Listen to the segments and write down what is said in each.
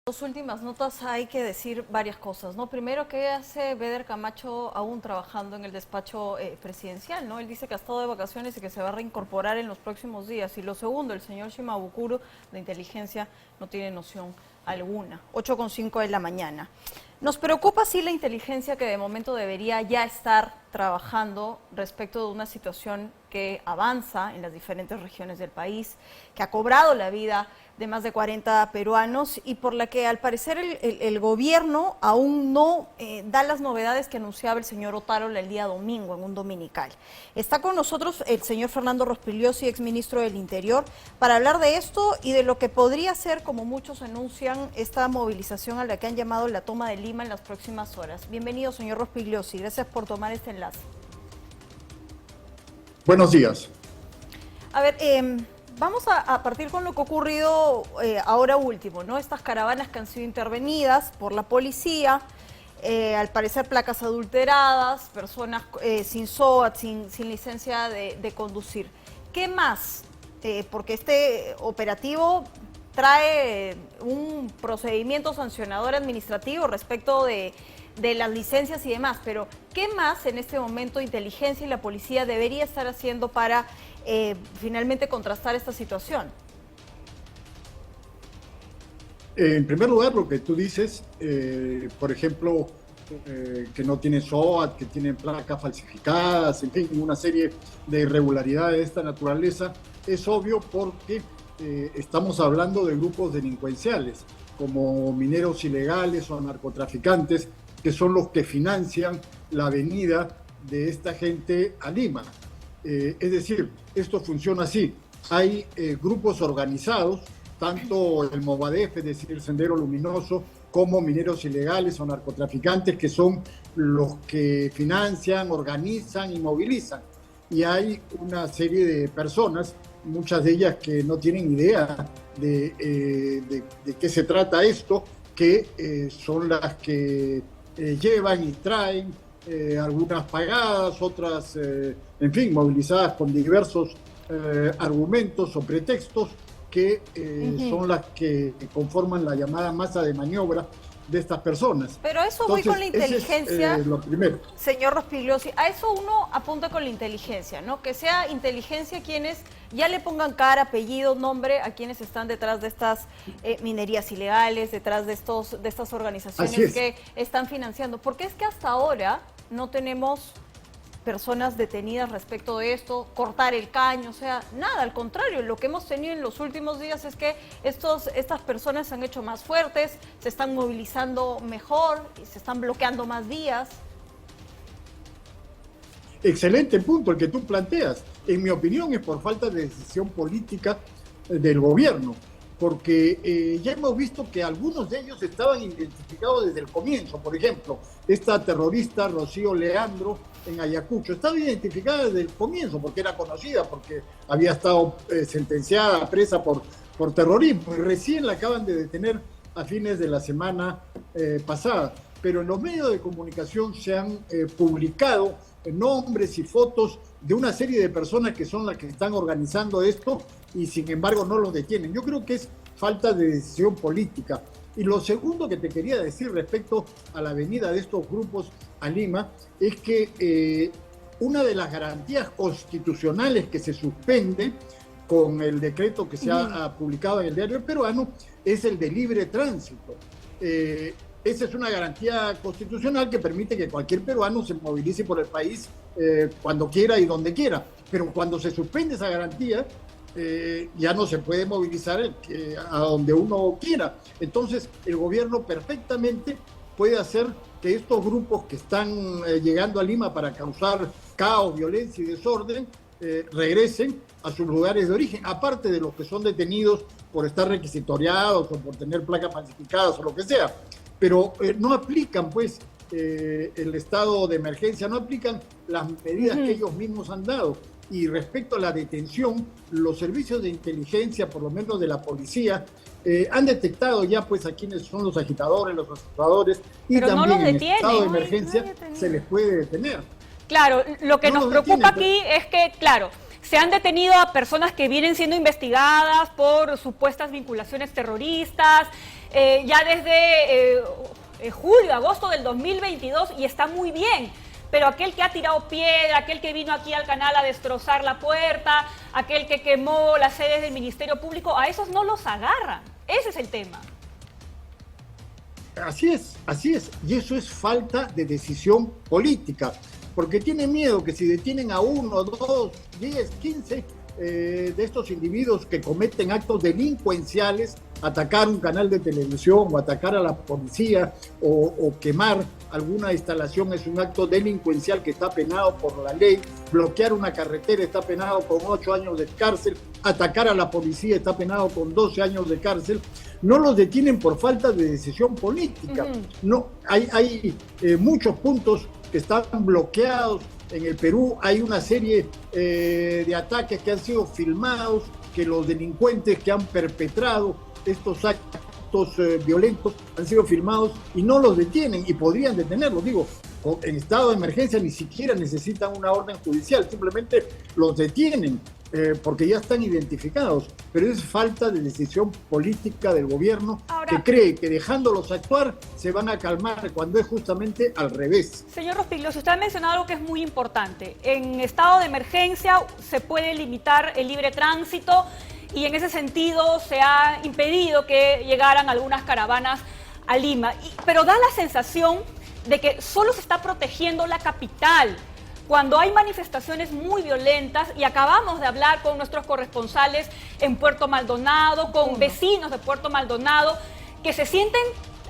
Dos últimas notas hay que decir varias cosas, ¿no? Primero, ¿qué hace Beder Camacho aún trabajando en el despacho presidencial, ¿no? Él dice que ha estado de vacaciones y que se va a reincorporar en los próximos días. Y lo segundo, el señor Shimabukuro de inteligencia no tiene noción alguna. 8:05 de la mañana. Nos preocupa sí la inteligencia que de momento debería ya estar trabajando respecto de una situación que avanza en las diferentes regiones del país, que ha cobrado la vida de más de 40 peruanos y por la que al parecer el gobierno aún no da las novedades que anunciaba el señor Otárola el día domingo en un dominical. Está con nosotros el señor Fernando Rospigliosi, exministro del Interior, para hablar de esto y de lo que podría ser, como muchos anuncian, esta movilización a la que han llamado la toma de Lima en las próximas horas. Bienvenido, señor Rospigliosi, gracias por tomar este enlace. Buenos días. A ver, vamos a partir con lo que ha ocurrido ahora último, ¿no? Estas caravanas que han sido intervenidas por la policía, al parecer placas adulteradas, personas sin SOAT, sin licencia de conducir. ¿Qué más? Porque este operativo trae un procedimiento sancionador administrativo respecto de las licencias y demás, pero ¿qué más en este momento inteligencia y la policía debería estar haciendo para finalmente contrastar esta situación? En primer lugar, lo que tú dices, por ejemplo, que no tiene SOAT, que tienen placas falsificadas, en fin, una serie de irregularidades de esta naturaleza, es obvio porque estamos hablando de grupos delincuenciales, como mineros ilegales o narcotraficantes, que son los que financian la venida de esta gente a Lima. Es decir, esto funciona así. Hay grupos organizados, tanto el Movadef, es decir, el Sendero Luminoso, como mineros ilegales o narcotraficantes, que son los que financian, organizan y movilizan. Y hay una serie de personas, muchas de ellas que no tienen idea de qué se trata esto, que son las que llevan y traen, algunas pagadas, otras, en fin, movilizadas con diversos argumentos o pretextos que son las que conforman la llamada masa de maniobra de estas personas. Pero a eso voy con la inteligencia, lo primero. Señor Rospigliosi, a eso uno apunta con la inteligencia, ¿no? Que sea inteligencia quienes ya le pongan cara, apellido, nombre a quienes están detrás de estas minerías ilegales, detrás de estas organizaciones que están financiando. Porque es que hasta ahora no tenemos personas detenidas respecto de esto, cortar el caño, o sea, nada, al contrario, lo que hemos tenido en los últimos días es que estas personas se han hecho más fuertes, se están movilizando mejor y se están bloqueando más vías. Excelente punto el que tú planteas. En mi opinión es por falta de decisión política del gobierno, porque ya hemos visto que algunos de ellos estaban identificados desde el comienzo. Por ejemplo, esta terrorista Rocío Leandro en Ayacucho estaba identificada desde el comienzo porque era conocida, porque había estado sentenciada, presa por terrorismo, y recién la acaban de detener a fines de la semana pasada. Pero en los medios de comunicación se han publicado nombres y fotos de una serie de personas que son las que están organizando esto y sin embargo no los detienen. Yo creo que es falta de decisión política. Y lo segundo que te quería decir respecto a la venida de estos grupos a Lima es que una de las garantías constitucionales que se suspende con el decreto que se ha publicado en el diario peruano es el de libre tránsito. Esa es una garantía constitucional que permite que cualquier peruano se movilice por el país cuando quiera y donde quiera. Pero cuando se suspende esa garantía, ya no se puede movilizar a donde uno quiera. Entonces, el gobierno perfectamente puede hacer que estos grupos que están llegando a Lima para causar caos, violencia y desorden, regresen a sus lugares de origen, aparte de los que son detenidos por estar requisitoriados o por tener placas falsificadas o lo que sea. Pero no aplican, pues, el estado de emergencia, no aplican las medidas que ellos mismos han dado. Y respecto a la detención, los servicios de inteligencia, por lo menos de la policía, han detectado ya pues a quienes son los agitadores, los acusadores, y pero también no en estado de emergencia se les puede detener. Claro, lo que nos preocupa aquí es que, claro, se han detenido a personas que vienen siendo investigadas por supuestas vinculaciones terroristas, ya desde julio, agosto del 2022 y está muy bien. Pero aquel que ha tirado piedra, aquel que vino aquí al canal a destrozar la puerta, aquel que quemó las sedes del Ministerio Público, a esos no los agarran. Ese es el tema. Así es. Y eso es falta de decisión política. Porque tiene miedo que si detienen a 1, 2, 10, 15 de estos individuos que cometen actos delincuenciales, atacar un canal de televisión o atacar a la policía o quemar alguna instalación es un acto delincuencial que está penado por la ley, bloquear una carretera está penado con 8 años de cárcel, atacar a la policía está penado con 12 años de cárcel, no los detienen por falta de decisión política. No, hay muchos puntos que están bloqueados. En el Perú hay una serie de ataques que han sido filmados, que los delincuentes que han perpetrado estos actos violentos han sido filmados y no los detienen y podrían detenerlos. Digo, en estado de emergencia ni siquiera necesitan una orden judicial, simplemente los detienen porque ya están identificados. Pero es falta de decisión política del gobierno. Ahora, que cree que dejándolos actuar se van a calmar cuando es justamente al revés. Señor Rospigliosi, usted ha mencionado algo que es muy importante. En estado de emergencia se puede limitar el libre tránsito y en ese sentido se ha impedido que llegaran algunas caravanas a Lima. Pero da la sensación de que solo se está protegiendo la capital, cuando hay manifestaciones muy violentas, y acabamos de hablar con nuestros corresponsales en Puerto Maldonado, con vecinos de Puerto Maldonado, que se sienten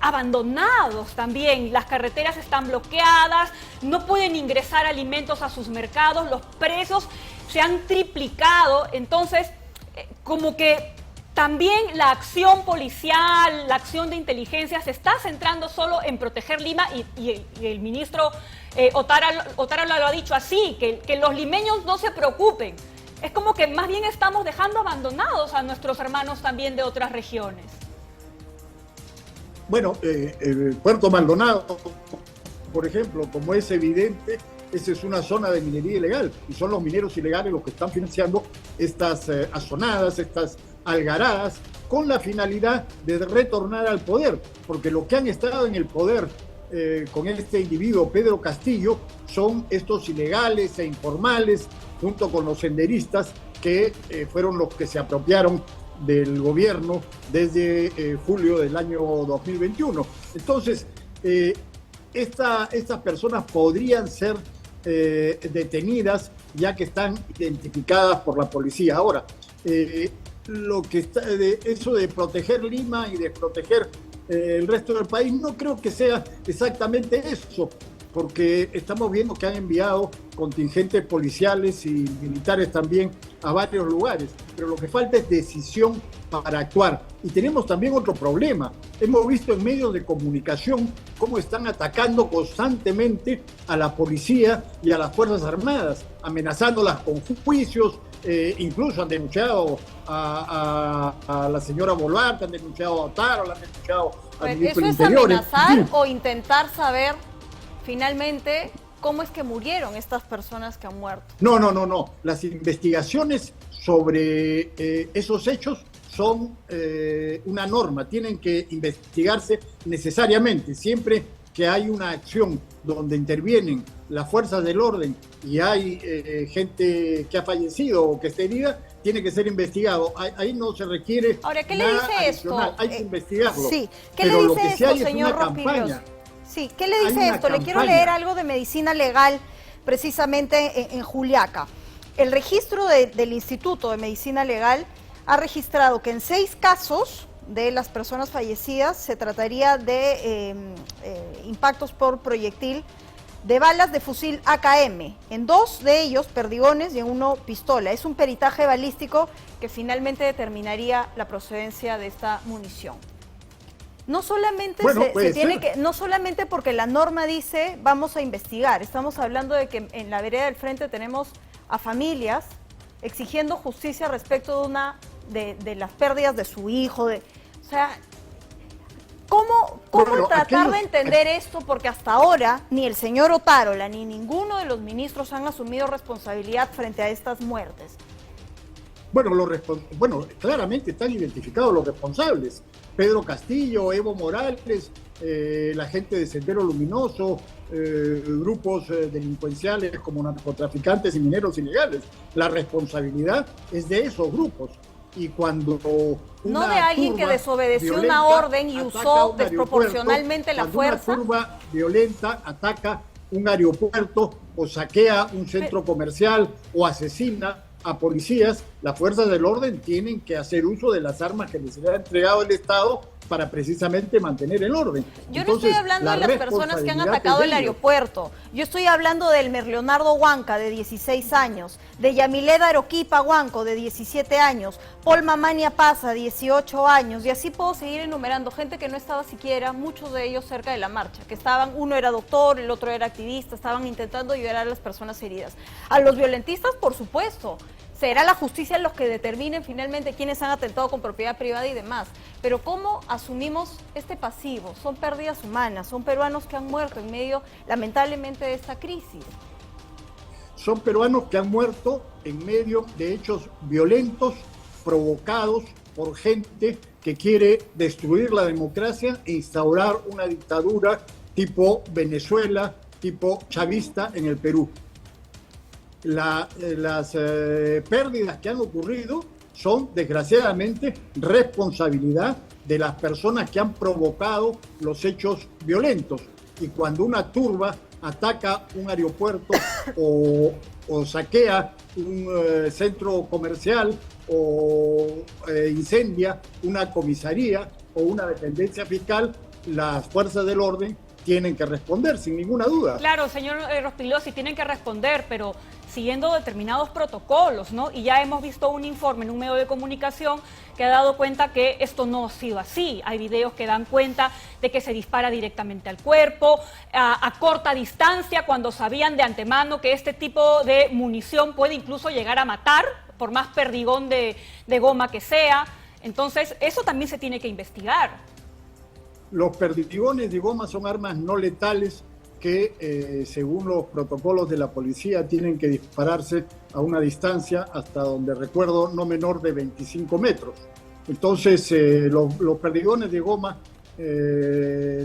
abandonados también. Las carreteras están bloqueadas, no pueden ingresar alimentos a sus mercados, los precios se han triplicado. Entonces, como que también la acción policial, la acción de inteligencia se está centrando solo en proteger Lima y el ministro Otárola lo ha dicho así, que los limeños no se preocupen. Es como que más bien estamos dejando abandonados a nuestros hermanos también de otras regiones. Bueno, Puerto Maldonado, por ejemplo, como es evidente, esa es una zona de minería ilegal y son los mineros ilegales los que están financiando estas azonadas, estas algaradas, con la finalidad de retornar al poder, porque lo que han estado en el poder con este individuo Pedro Castillo son estos ilegales e informales, junto con los senderistas que fueron los que se apropiaron del gobierno desde julio del año 2021. Entonces, estas personas podrían ser detenidas ya que están identificadas por la policía. Ahora, lo que está eso de proteger Lima y de proteger el resto del país, no creo que sea exactamente eso, porque estamos viendo que han enviado contingentes policiales y militares también a varios lugares, pero lo que falta es decisión para actuar. Y tenemos también otro problema. Hemos visto en medios de comunicación cómo están atacando constantemente a la policía y a las Fuerzas Armadas, amenazándolas con juicios. Incluso han denunciado a la señora Boluarte, han denunciado a Otárola, han denunciado al ministro del Interior. ¿Eso es amenazar o intentar saber finalmente cómo es que murieron estas personas que han muerto? No. Las investigaciones sobre esos hechos son una norma, tienen que investigarse necesariamente. Siempre que hay una acción donde intervienen las fuerzas del orden y hay gente que ha fallecido o que está herida, tiene que ser investigado. Ahí no se requiere. Ahora, ¿qué le dice esto? Hay que investigarlo. Sí, ¿qué le dice esto, señor Rospigliosi? Sí, ¿qué le dice esto? Le quiero leer algo de medicina legal, precisamente en Juliaca. El registro del Instituto de Medicina Legal ha registrado que en 6 casos de las personas fallecidas se trataría de impactos por proyectil de balas de fusil AKM. En 2 de ellos perdigones y en 1 pistola. Es un peritaje balístico que finalmente determinaría la procedencia de esta munición. No solamente no solamente porque la norma dice vamos a investigar, estamos hablando de que en la vereda del frente tenemos a familias exigiendo justicia respecto de las pérdidas de su hijo, o sea, ¿cómo tratar de entender esto? Porque hasta ahora ni el señor Otárola ni ninguno de los ministros han asumido responsabilidad frente a estas muertes. Bueno, claramente están identificados los responsables. Pedro Castillo, Evo Morales, la gente de Sendero Luminoso, grupos delincuenciales como narcotraficantes y mineros ilegales. La responsabilidad es de esos grupos. Y cuando no de alguien que desobedeció una orden y usó desproporcionalmente la fuerza. Una turba violenta ataca un aeropuerto o saquea un centro comercial o asesina a policías, las fuerzas del orden tienen que hacer uso de las armas que les ha entregado el Estado para precisamente mantener el orden. Yo no estoy hablando de las personas que han atacado el aeropuerto. Yo estoy hablando del Leonardo Huanca, de 16 años, de Yamileda Aroquipa Huanco, de 17 años, Paul Mamania Paza, 18 años, y así puedo seguir enumerando gente que no estaba siquiera, muchos de ellos cerca de la marcha, que estaban, uno era doctor, el otro era activista, estaban intentando ayudar a las personas heridas. A los violentistas, por supuesto. Será la justicia los que determinen finalmente quiénes han atentado con propiedad privada y demás. Pero ¿cómo asumimos este pasivo? Son pérdidas humanas, son peruanos que han muerto en medio, lamentablemente, de esta crisis. Son peruanos que han muerto en medio de hechos violentos provocados por gente que quiere destruir la democracia e instaurar una dictadura tipo Venezuela, tipo chavista en el Perú. Las pérdidas que han ocurrido son desgraciadamente responsabilidad de las personas que han provocado los hechos violentos. Y cuando una turba ataca un aeropuerto o saquea un centro comercial o incendia una comisaría o una dependencia fiscal, las fuerzas del orden tienen que responder sin ninguna duda. Claro, señor Rospigliosi, tienen que responder, pero siguiendo determinados protocolos, ¿no? Y ya hemos visto un informe en un medio de comunicación que ha dado cuenta que esto no ha sido así. Hay videos que dan cuenta de que se dispara directamente al cuerpo, a corta distancia, cuando sabían de antemano que este tipo de munición puede incluso llegar a matar, por más perdigón de goma que sea. Entonces, eso también se tiene que investigar. Los perdigones de goma son armas no letales que, según los protocolos de la policía, tienen que dispararse a una distancia, hasta donde recuerdo, no menor de 25 metros. Entonces, los perdigones de goma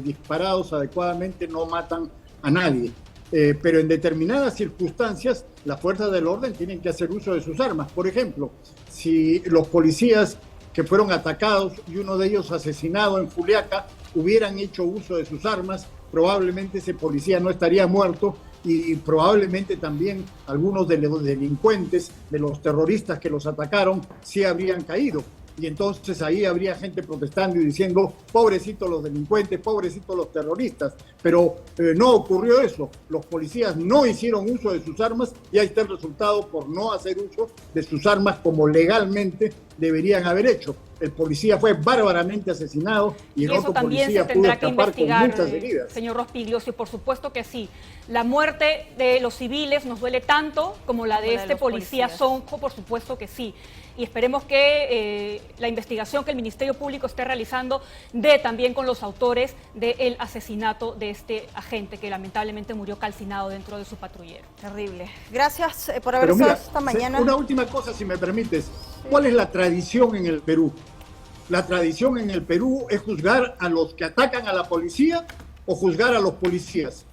disparados adecuadamente no matan a nadie. Pero en determinadas circunstancias, las fuerzas del orden tienen que hacer uso de sus armas. Por ejemplo, si los policías que fueron atacados y uno de ellos asesinado en Juliaca hubieran hecho uso de sus armas, probablemente ese policía no estaría muerto y probablemente también algunos de los delincuentes, de los terroristas que los atacaron, sí habrían caído. Y entonces ahí habría gente protestando y diciendo, pobrecitos los delincuentes, pobrecitos los terroristas. Pero no ocurrió eso. Los policías no hicieron uso de sus armas y ahí está el resultado por no hacer uso de sus armas como legalmente deberían haber hecho. El policía fue bárbaramente asesinado y el otro policía pudo escapar con muchas heridas. Señor Rospigliosi, por supuesto que sí. La muerte de los civiles nos duele tanto como la de este policía Sonjo, por supuesto que sí. Y esperemos que la investigación que el Ministerio Público esté realizando dé también con los autores del asesinato de este agente que lamentablemente murió calcinado dentro de su patrullero. Terrible. Gracias por haber estado esta mañana. Una última cosa, si me permites. ¿Cuál es la tradición en el Perú? La tradición en el Perú es juzgar a los que atacan a la policía o juzgar a los policías.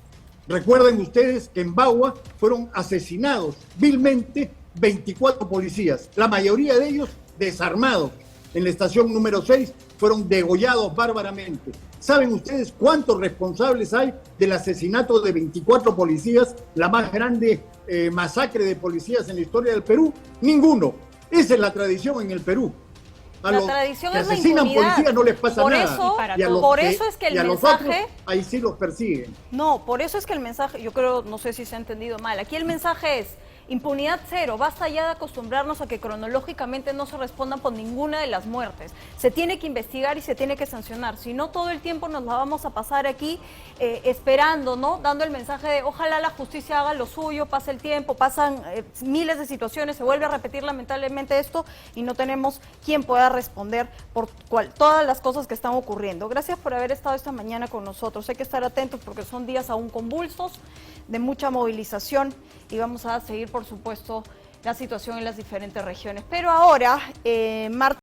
Recuerden ustedes que en Bagua fueron asesinados vilmente 24 policías, la mayoría de ellos desarmados. En la estación número 6 fueron degollados bárbaramente. ¿Saben ustedes cuántos responsables hay del asesinato de 24 policías, la más grande masacre de policías en la historia del Perú? Ninguno. Esa es la tradición en el Perú. A la los tradición que es la asesinan impunidad. Policías no les pasa por nada. Eso, y a los por eso es que el mensaje... otros, ahí sí los persiguen. No, por eso es que el mensaje, yo creo, no sé si se ha entendido mal, aquí el mensaje es impunidad cero, basta ya de acostumbrarnos a que cronológicamente no se respondan por ninguna de las muertes. Se tiene que investigar y se tiene que sancionar, si no todo el tiempo nos la vamos a pasar aquí esperando, ¿no? Dando el mensaje de ojalá la justicia haga lo suyo, pase el tiempo, pasan miles de situaciones, se vuelve a repetir lamentablemente esto y no tenemos quien pueda responder por todas las cosas que están ocurriendo. Gracias por haber estado esta mañana con nosotros, hay que estar atentos porque son días aún convulsos, de mucha movilización y vamos a seguir, por supuesto, la situación en las diferentes regiones. Pero ahora, Marta